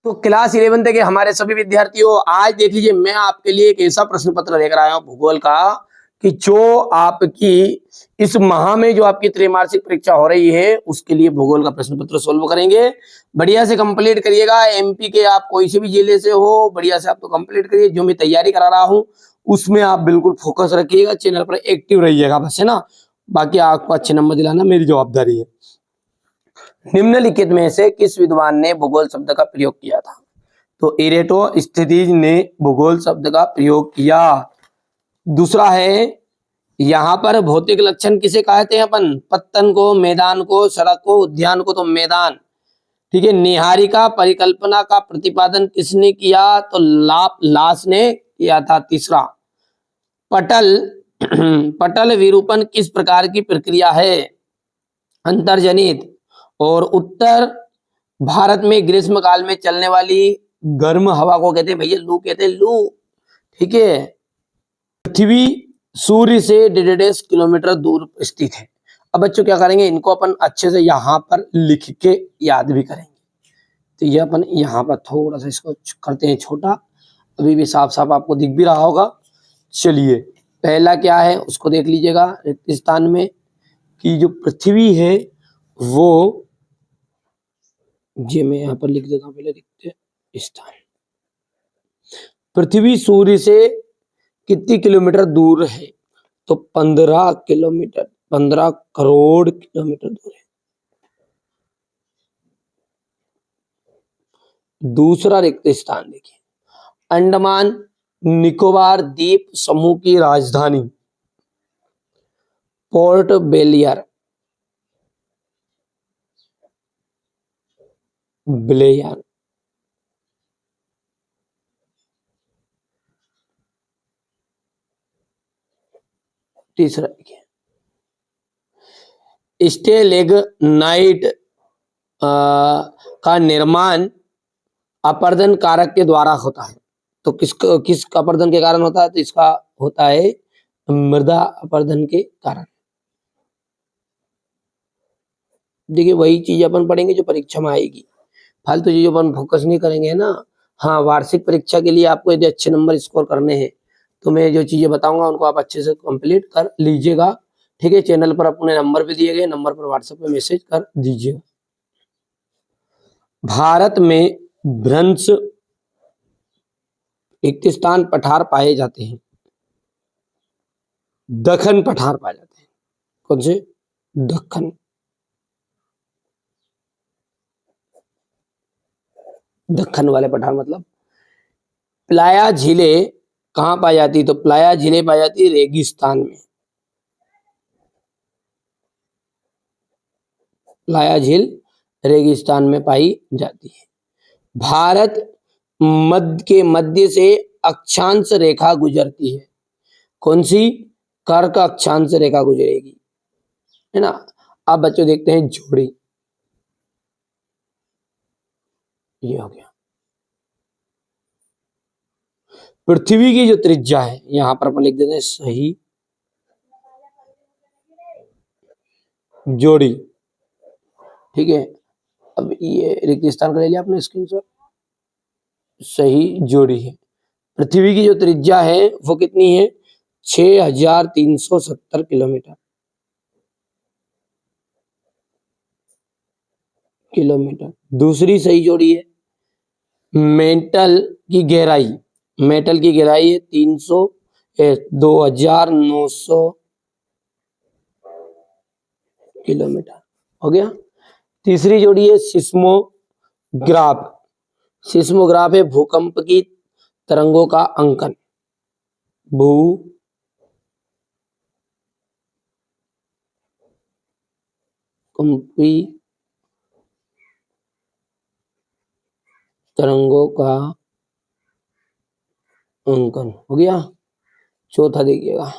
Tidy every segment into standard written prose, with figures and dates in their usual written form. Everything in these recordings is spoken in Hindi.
तो क्लास 11 के हमारे सभी विद्यार्थियों, आज देख लीजिए मैं आपके लिए एक ऐसा प्रश्न पत्र लेकर आया हूं भूगोल का कि जो आपकी इस माह में जो आपकी त्रैमासिक परीक्षा हो रही है उसके लिए भूगोल का प्रश्न पत्र सोल्व करेंगे। बढ़िया से कंप्लीट करिएगा। एमपी के आप कोई से भी जिले से हो, बढ़िया से आप तो कंप्लीट करिए। जो मैं तैयारी करा रहा हूं उसमें आप बिल्कुल फोकस रखिएगा, चैनल पर एक्टिव रहिएगा, बस है ना। बाकी आपको अच्छे नंबर दिलाना मेरी जवाबदारी है। निम्नलिखित में से किस विद्वान ने भूगोल शब्द का प्रयोग किया था? तो इरेटोस्थिनीज ने भूगोल शब्द का प्रयोग किया। दूसरा है, यहां पर भौतिक लक्षण किसे कहते हैं अपन? पत्तन को, मैदान को, सड़क को, उद्यान को। तो मैदान, ठीक है। निहारिका परिकल्पना का प्रतिपादन किसने किया? तो लास ने किया था। तीसरा, पटल पटल विरूपण किस प्रकार की प्रक्रिया है? अंतर्जनित। और उत्तर भारत में ग्रीष्म काल में चलने वाली गर्म हवा को कहते हैं भैया लू, कहते हैं लू, ठीक है। पृथ्वी सूर्य से 1.5 किलोमीटर दूर स्थित है। अब बच्चों क्या करेंगे, इनको अपन अच्छे से यहाँ पर लिख के याद भी करेंगे। तो ये अपन यहाँ पर थोड़ा सा इसको करते हैं छोटा, अभी भी साफ साफ आपको दिख भी रहा होगा। चलिए, पहला क्या है उसको देख लीजिएगा। रेगिस्तान में कि जो पृथ्वी है वो, ये मैं यहाँ पर लिख देता हूँ, पहले लिखते हैं स्थान। पृथ्वी सूर्य से कितनी किलोमीटर दूर है? तो 15 किलोमीटर, 15 करोड़ किलोमीटर दूर है। दूसरा रिक्त स्थान देखिए, अंडमान निकोबार द्वीप समूह की राजधानी पोर्ट ब्लेयर। तीसरा देखिए, स्टेलेग्नाइट का निर्माण अपर्दन कारक के द्वारा होता है। तो किस अपर्दन के कारण होता है? तो इसका होता है मृदा अपर्दन के कारण। देखिए, वही चीज अपन पढ़ेंगे जो परीक्षा में आएगी, फालतू चीजों पर फोकस नहीं करेंगे, है ना। हाँ, वार्षिक परीक्षा के लिए आपको यदि अच्छे नंबर स्कोर करने हैं तो मैं जो चीजें बताऊंगा उनको आप अच्छे से कंप्लीट कर लीजिएगा, ठीक है। चैनल पर अपने नंबर भी दिए गए, नंबर पर व्हाट्सएप पे मैसेज कर दीजिएगा। भारत में भ्रंश रेगिस्तान पठार पाए जाते हैं। दक्कन पठार पाए जाते हैं। कौन से? दक्कन। दक्कन वाले पठार मतलब। प्लाया झीलें कहाँ पाई जाती? तो प्लाया झीलें पाई जाती रेगिस्तान में। प्लाया झील रेगिस्तान में पाई जाती है। भारत मध्य से अक्षांश रेखा गुजरती है। कौन सी? कर्क अक्षांश रेखा गुजरेगी, है ना। अब बच्चों देखते हैं जोड़ी। ये हो गया। पृथ्वी की जो त्रिज्या है यहां पर अपन लिख देते हैं सही जोड़ी, ठीक है। अब ये रेगिस्तान का ले लिया आपने स्क्रीनशॉट, सही जोड़ी है। पृथ्वी की जो त्रिज्या है वो कितनी है? 6370 किलोमीटर। दूसरी सही जोड़ी है मेटल की गहराई। मेटल की गहराई है 2900 किलोमीटर, हो गया। तीसरी जोड़ी है सिस्मोग्राफ। सिस्मोग्राफ है भूकंप की तरंगों का अंकन। भूकंपी तरंगों का अंकन, हो गया। चौथा देखिएगा,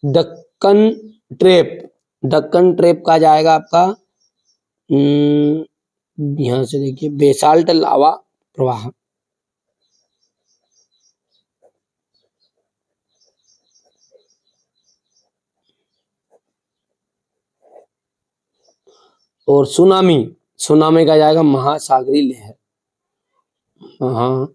दक्कन ट्रैप। दक्कन ट्रैप कहा जाएगा आपका, यहां से देखिए, बेसाल्ट लावा प्रवाह। और सुनामी, सुनामी का जाएगा महासागरीय लहर। हाँ,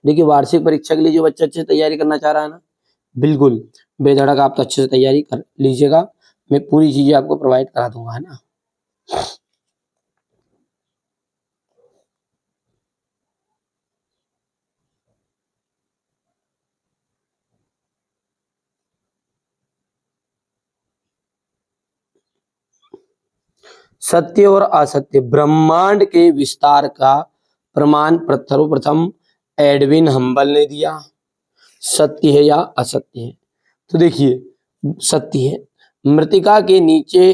देखिए वार्षिक परीक्षा के लिए जो बच्चा अच्छे से तैयारी करना चाह रहा है ना, बिल्कुल बेधड़क आप तो अच्छे से तैयारी कर लीजिएगा। मैं पूरी चीजें आपको प्रोवाइड करा दूंगा, है ना। सत्य और असत्य, ब्रह्मांड के विस्तार का प्रमाण सर्वप्रथम एडविन हम्बल ने दिया। सत्य है या असत्य है? तो देखिए सत्य है। मृतिका के नीचे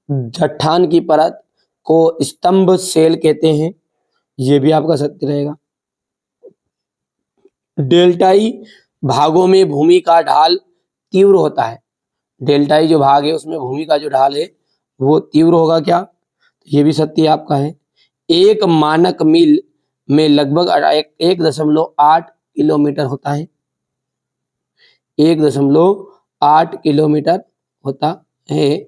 चट्टान की परत को स्तंभ सेल कहते हैं, ये भी आपका सत्य रहेगा। डेल्टाई भागों में भूमि का ढाल तीव्र होता है। डेल्टाई जो भाग है उसमें भूमि का जो ढाल है वो तीव्र होगा क्या? ये भी सत्य आपका है। एक मानक मील में लगभग 1.8 किलोमीटर होता है। 1.8 किलोमीटर होता है।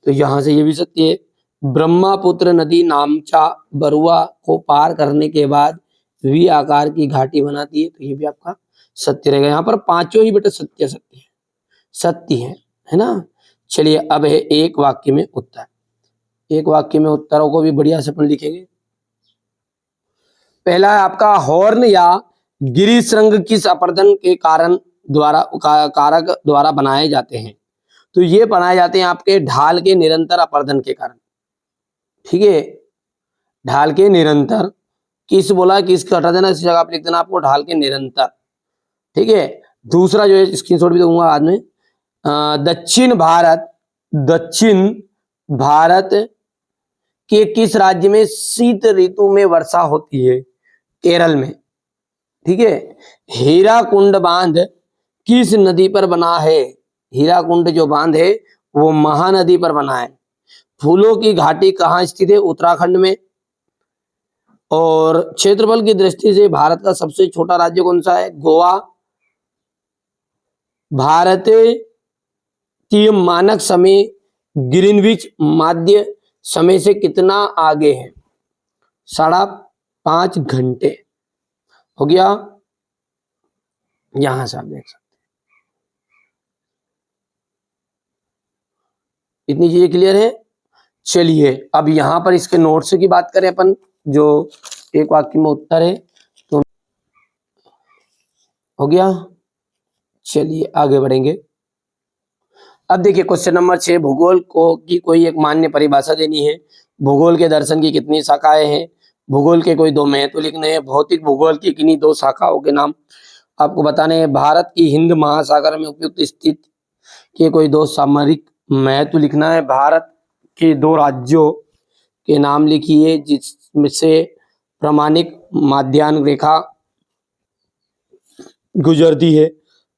तो यहां से ये भी सत्य है। ब्रह्मपुत्र नदी नामचा बरुआ को पार करने के बाद वी आकार की घाटी बनाती है, तो ये भी आपका सत्य रहेगा। यहाँ पर पांचों ही बेटा सत्य सत्य है, सत्य है ना। चलिए अब है एक वाक्य में उत्तर। एक वाक्य में उत्तरों को भी बढ़िया से अपन लिखेंगे। पहला है आपका हॉर्न या गिरिशृंग किस अपरदन के कारण द्वारा कारक द्वारा बनाए जाते हैं? तो ये बनाए जाते हैं आपके ढाल के निरंतर अपरदन के कारण। ठीक है, ढाल के निरंतर, किस बोला किसको हटा देना, इस जगह आप लिख देना आपको ढाल के निरंतर। ठीक है, दूसरा जो है स्क्रीनशॉट भी दूंगा बाद में। दक्षिण भारत के किस राज्य में शीत ऋतु में वर्षा होती है? केरल में। ठीक है, हीराकुंड बांध किस नदी पर बना है? हीराकुंड जो बांध है वो महानदी पर बना है। फूलों की घाटी कहाँ स्थित है? उत्तराखंड में। और क्षेत्रफल की दृष्टि से भारत का सबसे छोटा राज्य कौन सा है? गोवा। भारत की मानक समय ग्रीनविच माध्य समय से कितना आगे है? 5.5 घंटे हो गया। यहां से आप देख सकते हैं। इतनी चीजें क्लियर है। चलिए अब यहां पर इसके नोट्स की बात करें अपन, जो एक वाक्य में उत्तर है, तो हो गया। चलिए आगे बढ़ेंगे। अब देखिए क्वेश्चन नंबर 6, भूगोल को की कोई एक मान्य परिभाषा देनी है। भूगोल के दर्शन की कितनी शाखाएं हैं? भूगोल के कोई दो महत्व लिखने हैं। भौतिक भूगोल की किन्हीं दो शाखाओं के नाम आपको बताने हैं। भारत की हिंद महासागर में उपयुक्त स्थित के कोई दो सामरिक महत्व लिखना है। भारत के दो राज्यों के नाम लिखिए जिसमें से प्रामाणिक माध्यान्ह रेखा गुजरती है।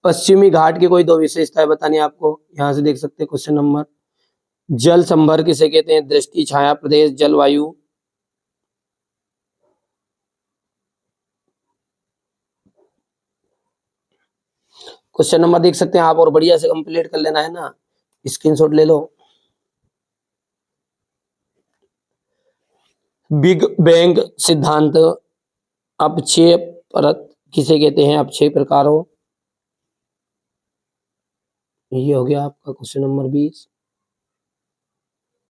पश्चिमी घाट की कोई दो विशेषताएं बतानी है आपको। यहां से देख सकते हैं क्वेश्चन नंबर। जल संभर किसे कहते हैं? दृष्टि, छाया प्रदेश, जलवायु। क्वेश्चन नंबर देख सकते हैं आप, और बढ़िया से कंप्लीट कर लेना है ना, स्क्रीनशॉट ले लो। बिग बैंग सिद्धांत अपक्षय परत किसे कहते हैं? अपक्षय प्रकारों। ये हो गया आपका क्वेश्चन नंबर 20।